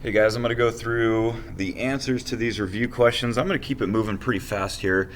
Hey guys, I'm going to go through the answers to these review questions. I'm going to keep it moving pretty fast here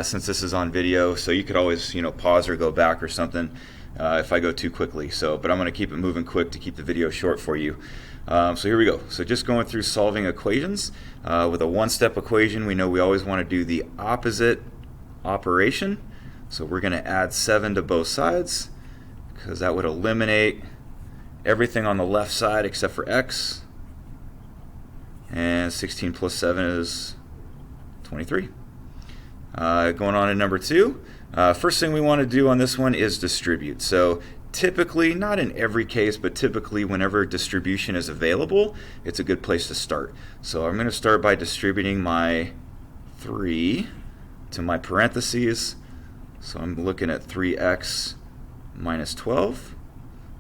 since this is on video, so you could always pause or go back or something if I go too quickly. But I'm going to keep it moving quick to keep the video short for you. So here we go. So just going through solving equations. With a one-step equation, we know we always want to do the opposite operation. So we're going to add 7 to both sides because that would eliminate everything on the left side except for x. And 16 plus 7 is 23. Going on to number 2. First thing we want to do on this one is distribute. So typically, not in every case, but typically whenever distribution is available, it's a good place to start. So I'm going to start by distributing my 3 to my parentheses. So I'm looking at 3x minus 12.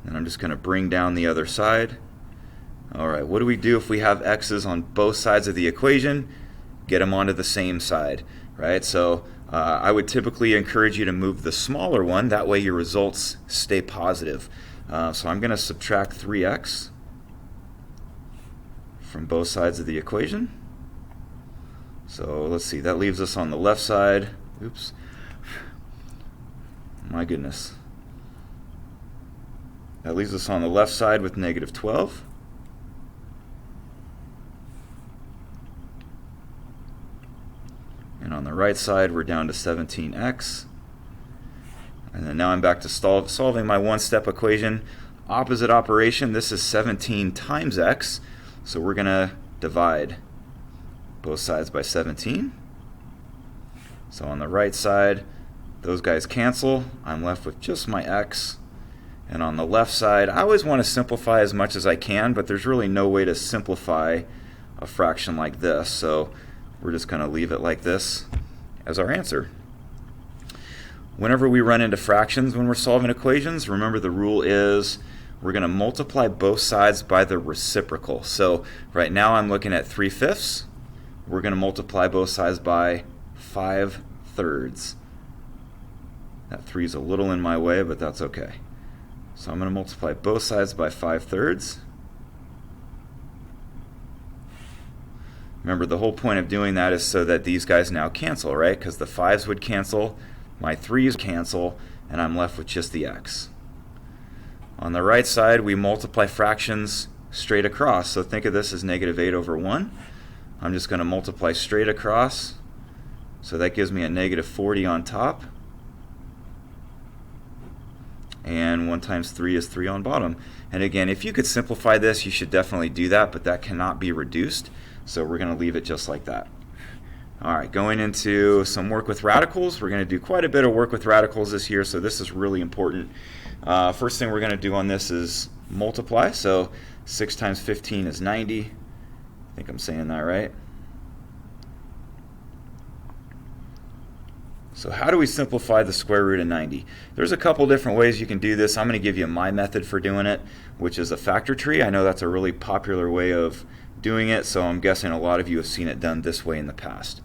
And I'm just going to bring down the other side. Alright, what do we do if we have x's on both sides of the equation? Get them onto the same side, right? So I would typically encourage you to move the smaller one, that way your results stay positive. So I'm going to subtract 3x from both sides of the equation. So let's see, that leaves us on the left side. Oops. My goodness. That leaves us on the left side with negative 12. And on the right side, we're down to 17x. And then now I'm back to solving my one-step equation. Opposite operation, this is 17 times x. So we're going to divide both sides by 17. So on the right side, those guys cancel. I'm left with just my x. And on the left side, I always want to simplify as much as I can, but there's really no way to simplify a fraction like this. So we're just going to leave it like this as our answer. Whenever we run into fractions when we're solving equations, remember the rule is we're going to multiply both sides by the reciprocal. So right now I'm looking at 3/5. We're going to multiply both sides by 5/3. That 3 is a little in my way, but that's okay. So I'm going to multiply both sides by 5/3. Remember, the whole point of doing that is so that these guys now cancel, right? Because the 5s would cancel, my 3s cancel, and I'm left with just the x. On the right side, we multiply fractions straight across. So think of this as negative 8 over 1. I'm just going to multiply straight across. So that gives me a negative 40 on top. And 1 times 3 is 3 on bottom. And again, if you could simplify this, you should definitely do that, but that cannot be reduced. So we're going to leave it just like that. All right, going into some work with radicals. We're going to do quite a bit of work with radicals this year, so this is really important. First thing we're going to do on this is multiply. So 6 times 15 is 90. I think I'm saying that right. So how do we simplify the square root of 90? There's a couple different ways you can do this. I'm going to give you my method for doing it, which is a factor tree. I know that's a really popular way of doing it, so I'm guessing a lot of you have seen it done this way in the past.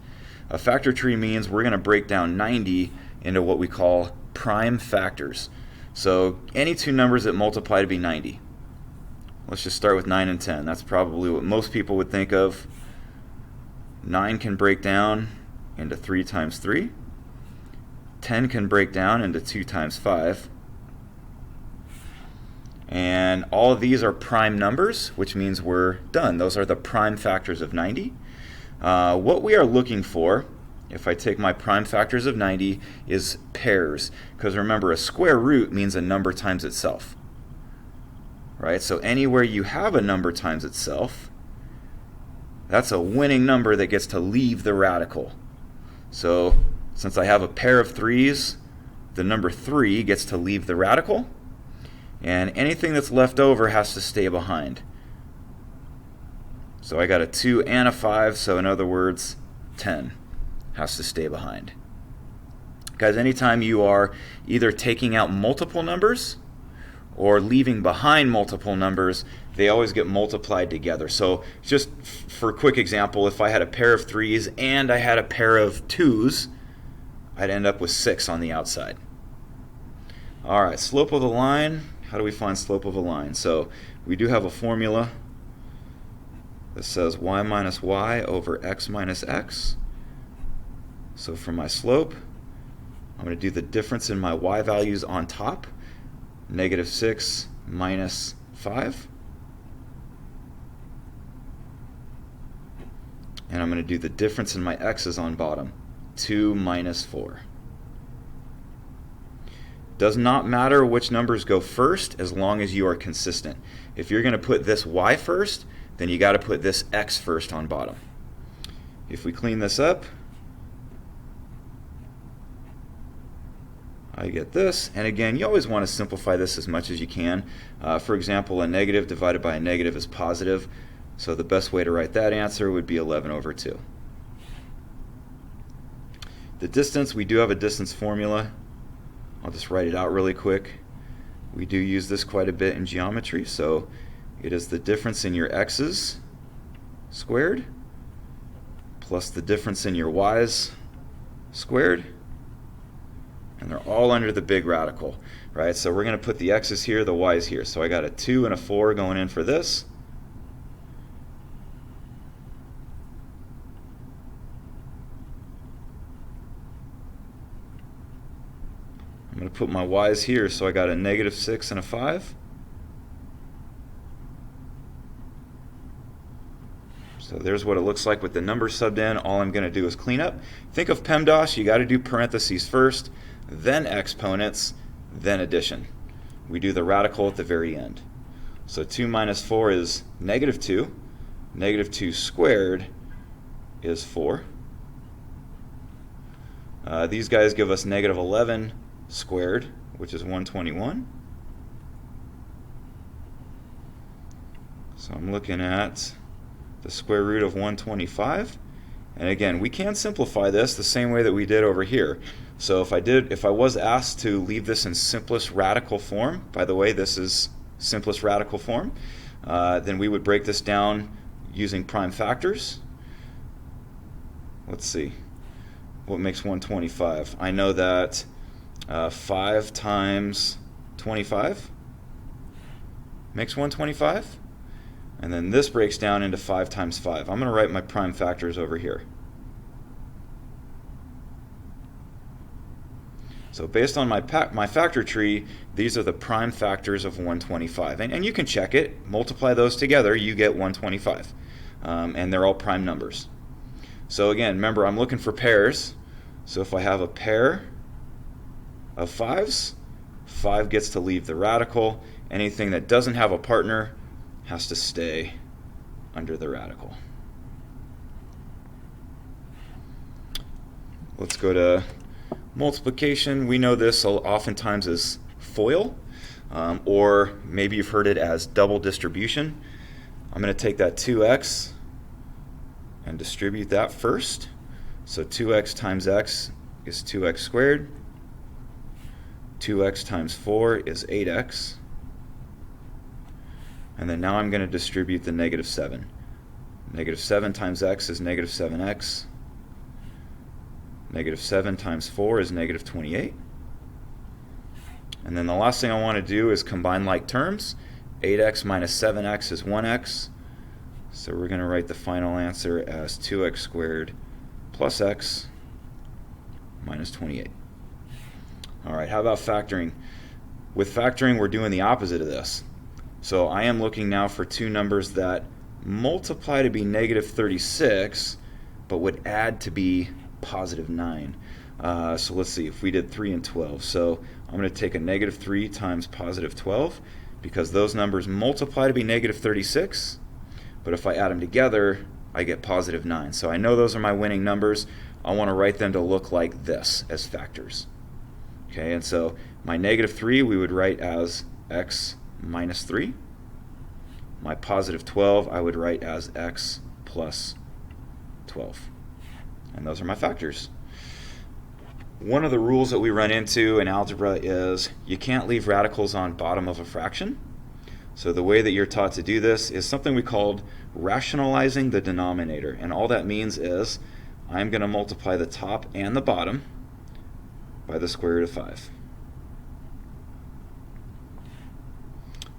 A factor tree means we're going to break down 90 into what we call prime factors. So any two numbers that multiply to be 90. Let's just start with 9 and 10. That's probably what most people would think of. 9 can break down into 3 times 3. 10 can break down into 2 times 5. And all of these are prime numbers, which means we're done. Those are the prime factors of 90. What we are looking for, if I take my prime factors of 90, is pairs. Because remember, a square root means a number times itself. Right? So anywhere you have a number times itself, that's a winning number that gets to leave the radical. So since I have a pair of 3's, the number 3 gets to leave the radical. And anything that's left over has to stay behind. So I got a 2 and a 5, so in other words, 10 has to stay behind. Guys, anytime you are either taking out multiple numbers or leaving behind multiple numbers, they always get multiplied together. So just for a quick example, if I had a pair of 3's and I had a pair of 2's, I'd end up with 6 on the outside. All right, slope of the line. How do we find slope of a line? So we do have a formula. This says y minus y over x minus x. So for my slope, I'm going to do the difference in my y values on top, negative 6 minus 5. And I'm going to do the difference in my x's on bottom, 2 minus 4. Does not matter which numbers go first as long as you are consistent. If you're going to put this y first, then you got to put this x first on bottom. If we clean this up, I get this. And again, you always want to simplify this as much as you can. For example, a negative divided by a negative is positive. So the best way to write that answer would be 11 over 2. The distance, we do have a distance formula. I'll just write it out really quick. We do use this quite a bit in geometry. So it is the difference in your x's squared plus the difference in your y's squared. And they're all under the big radical, right? So we're going to put the x's here, the y's here. So I got a 2 and a 4 going in for this. I'm going to put my y's here, so I got a negative 6 and a 5. So there's what it looks like with the numbers subbed in. All I'm going to do is clean up. Think of PEMDAS, you got to do parentheses first, then exponents, then addition. We do the radical at the very end. So 2 minus 4 is negative 2. Negative 2 squared is 4. These guys give us negative 11 squared, which is 121. So I'm looking at the square root of 125. And again, we can simplify this the same way that we did over here. So if I was asked to leave this in simplest radical form, by the way, this is simplest radical form, then we would break this down using prime factors. Let's see. What makes 125? I know that 5 times 25 makes 125. And then this breaks down into 5 times 5. I'm going to write my prime factors over here. So based on my factor tree, these are the prime factors of 125. And you can check it. Multiply those together, you get 125. And they're all prime numbers. So again, remember, I'm looking for pairs. So if I have a pair of 5s, 5 gets to leave the radical. Anything that doesn't have a partner has to stay under the radical. Let's go to multiplication. We know this oftentimes as FOIL, or maybe you've heard it as double distribution. I'm going to take that 2x and distribute that first. So 2x times x is 2x squared. 2x times 4 is 8x. And then now I'm going to distribute the negative 7. Negative 7 times x is negative 7x. Negative 7 times 4 is negative 28. And then the last thing I want to do is combine like terms. 8x minus 7x is 1x. So we're going to write the final answer as 2x squared plus x minus 28. All right, how about factoring? With factoring, we're doing the opposite of this. So I am looking now for two numbers that multiply to be negative 36, but would add to be positive 9. So let's see, if we did 3 and 12. So I'm going to take a negative 3 times positive 12, because those numbers multiply to be negative 36, but if I add them together, I get positive 9. So I know those are my winning numbers. I want to write them to look like this as factors. Okay, and so my negative 3 we would write as x minus 3. My positive 12 I would write as x plus 12. And those are my factors. One of the rules that we run into in algebra is you can't leave radicals on bottom of a fraction. So the way that you're taught to do this is something we called rationalizing the denominator. And all that means is I'm going to multiply the top and the bottom by the square root of 5.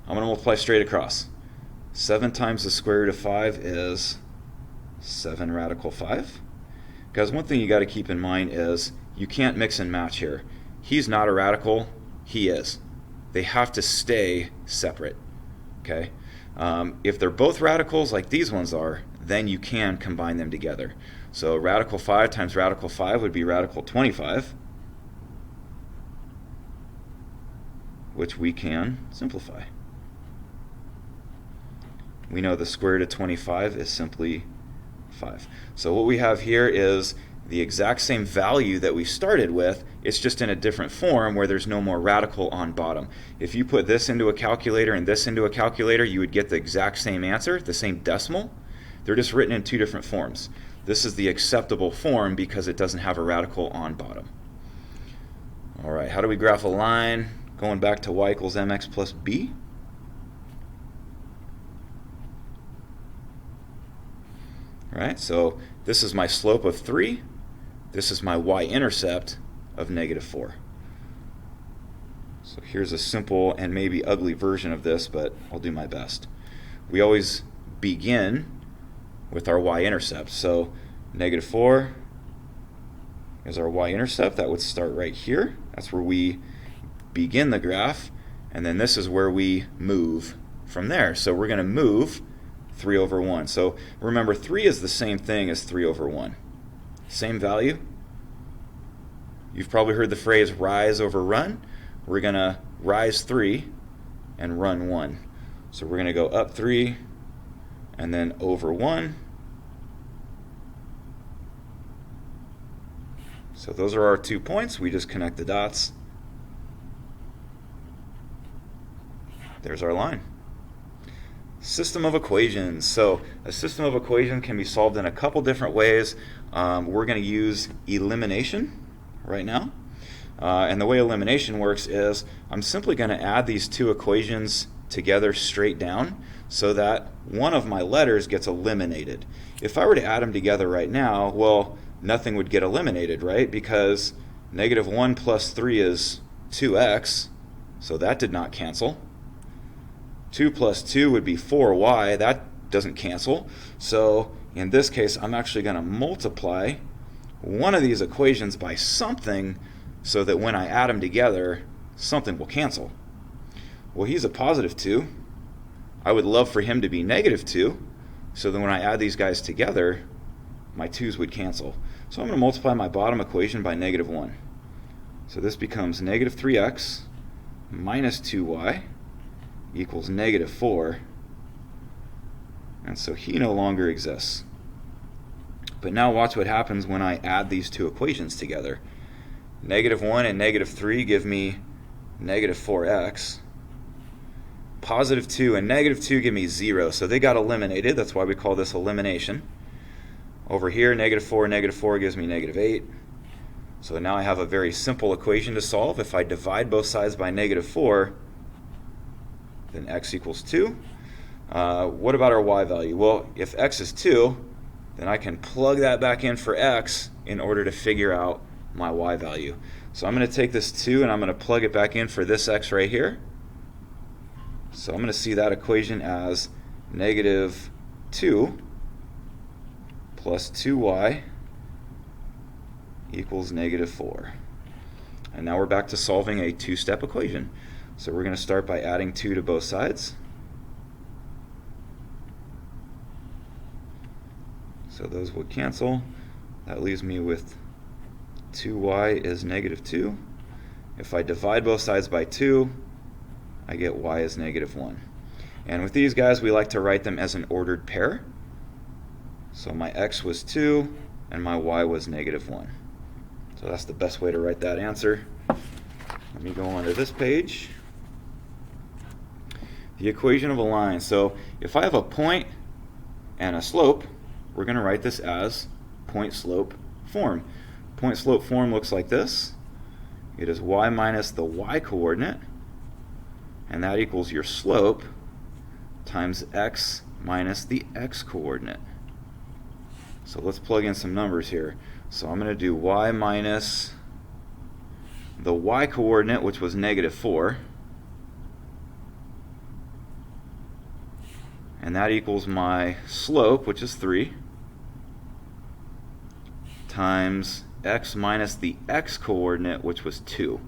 I'm going to multiply straight across. 7 times the square root of 5 is 7 radical 5. Guys, one thing you got to keep in mind is you can't mix and match here. He's not a radical, he is. They have to stay separate. Okay? If they're both radicals like these ones are, then you can combine them together. So radical 5 times radical 5 would be radical 25, which we can simplify. We know the square root of 25 is simply 5. So what we have here is the exact same value that we started with. It's just in a different form where there's no more radical on bottom. If you put this into a calculator and this into a calculator, you would get the exact same answer, the same decimal. They're just written in two different forms. This is the acceptable form because it doesn't have a radical on bottom. All right, how do we graph a line? Going back to y equals mx plus b. All right, so this is my slope of 3. This is my y-intercept of -4. So here's a simple and maybe ugly version of this, but I'll do my best. We always begin with our y-intercept. So -4 is our y-intercept. That would start right here. That's where we begin the graph. And then this is where we move from there. So we're going to move 3 over 1. So remember, 3 is the same thing as 3 over 1. Same value. You've probably heard the phrase rise over run. We're going to rise 3 and run 1. So we're going to go up 3 and then over 1. So those are our 2 points. We just connect the dots. There's our line. System of equations. So a system of equations can be solved in a couple different ways. We're going to use elimination right now. And the way elimination works is I'm simply going to add these two equations together straight down so that one of my letters gets eliminated. If I were to add them together right now, well, nothing would get eliminated, right? Because -1 plus 3 is 2x, so that did not cancel. 2 plus 2 would be 4y. That doesn't cancel. So in this case, I'm actually going to multiply one of these equations by something so that when I add them together, something will cancel. Well, he's a positive 2. I would love for him to be -2, so that when I add these guys together, my 2's would cancel. So I'm going to multiply my bottom equation by -1. So this becomes -3x minus 2y equals -4, and so he no longer exists. But now watch what happens when I add these two equations together. -1 and -3 give me -4x. Positive 2 and -2 give me 0, so they got eliminated. That's why we call this elimination. Over here, -4 and -4 gives me -8. So now I have a very simple equation to solve. If I divide both sides by -4, then x equals 2. What about our y value? Well, if x is 2, then I can plug that back in for x in order to figure out my y value. So I'm going to take this 2 and I'm going to plug it back in for this x right here. So I'm going to see that equation as -2 plus 2y equals -4. And now we're back to solving a two-step equation. So we're going to start by adding 2 to both sides. So those would cancel. That leaves me with 2y is -2. If I divide both sides by 2, I get y is -1. And with these guys, we like to write them as an ordered pair. So my x was 2 and my y was -1. So that's the best way to write that answer. Let me go on to this page. The equation of a line. So if I have a point and a slope, we're going to write this as point-slope form. Point-slope form looks like this. It is y minus the y-coordinate, and that equals your slope times x minus the x-coordinate. So let's plug in some numbers here. So I'm going to do y minus the y-coordinate, which was -4, and that equals my slope, which is 3, times x minus the x coordinate, which was 2.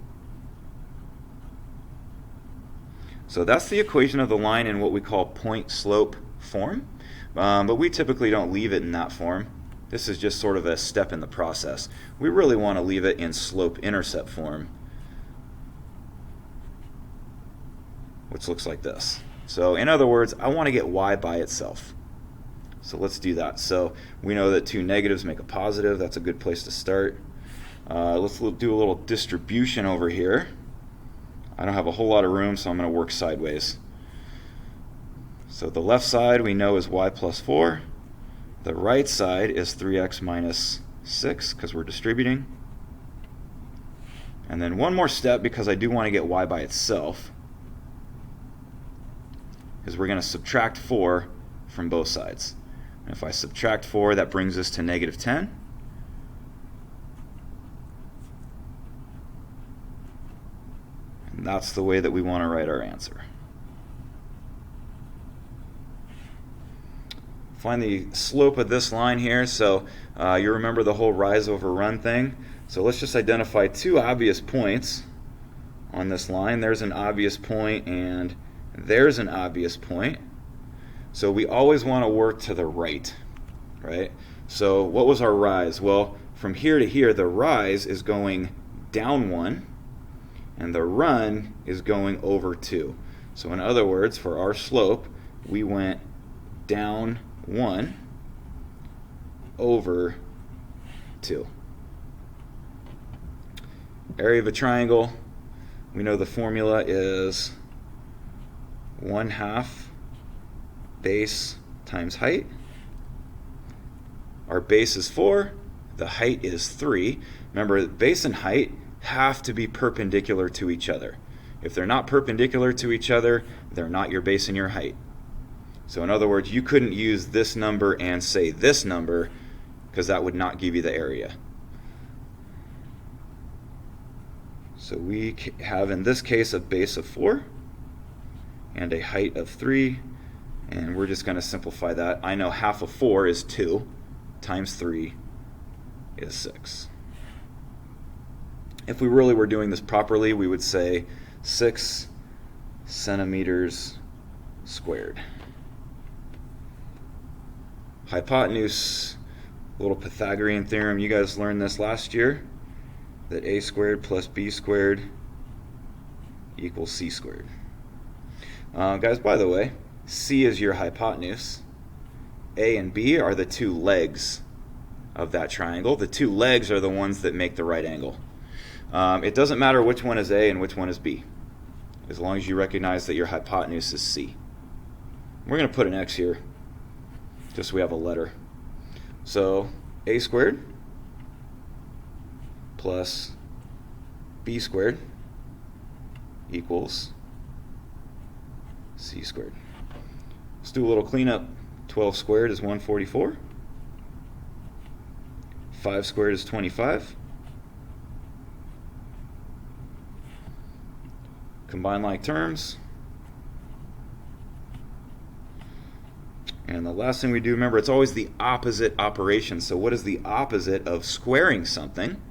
So that's the equation of the line in what we call point-slope form, but we typically don't leave it in that form. This is just sort of a step in the process. We really want to leave it in slope-intercept form, which looks like this. So in other words, I want to get y by itself. So let's do that. So we know that two negatives make a positive. That's a good place to start. Let's do a little distribution over here. I don't have a whole lot of room, so I'm going to work sideways. So the left side we know is y plus 4. The right side is 3x minus 6 because we're distributing. And then one more step, because I do want to get y by itself, is we're going to subtract 4 from both sides. And if I subtract 4, that brings us to negative 10. And that's the way that we want to write our answer. Find the slope of this line here. So you remember the whole rise over run thing. So let's just identify two obvious points on this line. There's an obvious point and there's an obvious point. So we always want to work to the right, right? So what was our rise? Well, from here to here, the rise is going down 1, and the run is going over 2. So in other words, for our slope, we went down 1 over 2. Area of a triangle, we know the formula is 1/2 base times height. Our base is 4, the height is 3. Remember, base and height have to be perpendicular to each other. If they're not perpendicular to each other, they're not your base and your height. So in other words, you couldn't use this number and say this number, because that would not give you the area. So we have in this case a base of 4 and a height of 3. And we're just going to simplify that. I know half of 4 is 2 times 3 is 6. If we really were doing this properly, we would say 6 centimeters squared. Hypotenuse, little Pythagorean theorem. You guys learned this last year, that a squared plus b squared equals c squared. Guys, by the way, C is your hypotenuse. A and B are the two legs of that triangle. The two legs are the ones that make the right angle. It doesn't matter which one is A and which one is B, as long as you recognize that your hypotenuse is C. We're going to put an X here, just so we have a letter. So A squared plus B squared equals C squared. Let's do a little cleanup. 12 squared is 144. 5 squared is 25. Combine like terms. And the last thing we do, remember, it's always the opposite operation. So what is the opposite of squaring something?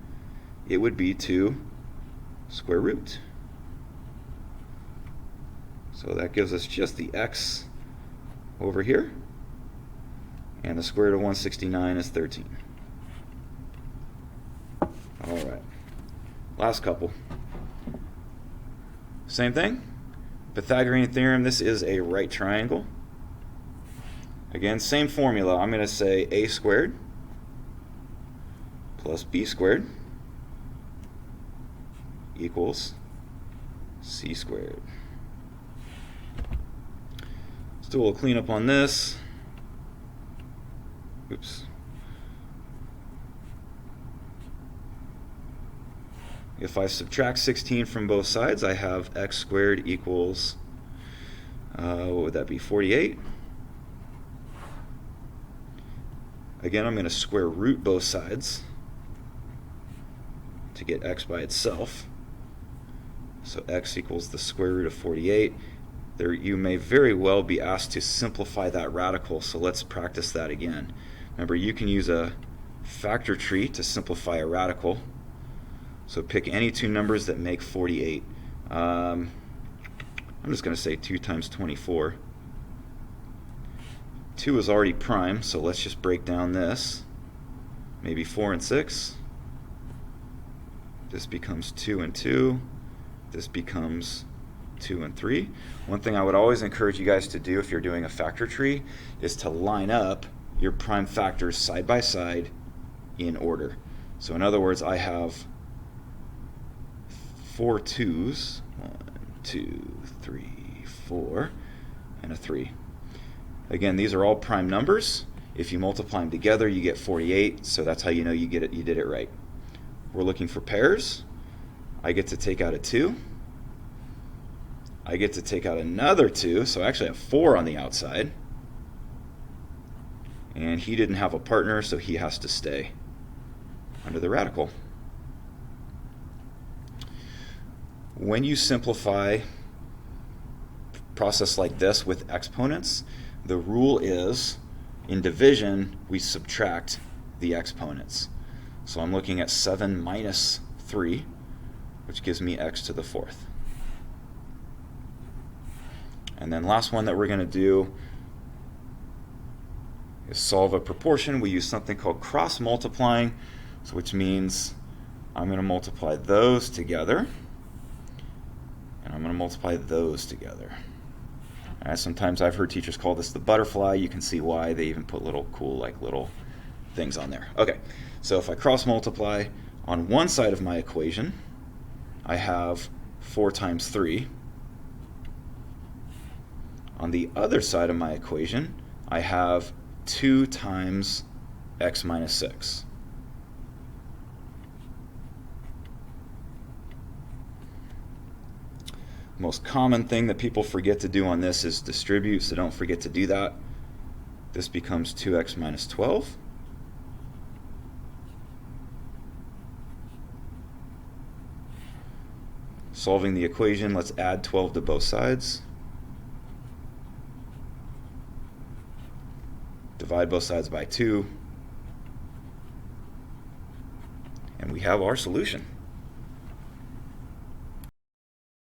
It would be to square root. So that gives us just the x over here, and the square root of 169 is 13. All right, last couple. Same thing, Pythagorean theorem. This is a right triangle. Again, same formula. I'm going to say a squared plus b squared equals c squared. Let's do a little cleanup on this. Oops. If I subtract 16 from both sides, I have x squared equals, what would that be, 48? Again, I'm going to square root both sides to get x by itself. So x equals the square root of 48. you may very well be asked to simplify that radical, so let's practice that again. Remember, you can use a factor tree to simplify a radical. So pick any two numbers that make 48. I'm just going to say 2 times 24. 2 is already prime, so let's just break down this. Maybe 4 and 6. This becomes 2 and 2. This becomes 2 and 3. One thing I would always encourage you guys to do if you're doing a factor tree is to line up your prime factors side by side in order. So in other words, I have 4 2's, 1, 2, 3, 4, and a 3. Again, these are all prime numbers. If you multiply them together, you get 48, so that's how you know you did it right. We're looking for pairs. I get to take out a 2. I get to take out another 2, so I actually have 4 on the outside. And he didn't have a partner, so he has to stay under the radical. When you simplify a process like this with exponents, the rule is in division we subtract the exponents. So I'm looking at 7 minus 3, which gives me x to the 4th. And then last one that we're going to do is solve a proportion. We use something called cross multiplying, which means I'm going to multiply those together, and I'm going to multiply those together. Sometimes I've heard teachers call this the butterfly. You can see why. They even put little cool little things on there. Okay, so if I cross multiply, on one side of my equation I have 4 times 3. On the other side of my equation I have 2 times x minus 6. The most common thing that people forget to do on this is distribute, so don't forget to do that. This becomes 2x minus 12. Solving the equation, let's add 12 to both sides. Divide both sides by 2. And we have our solution.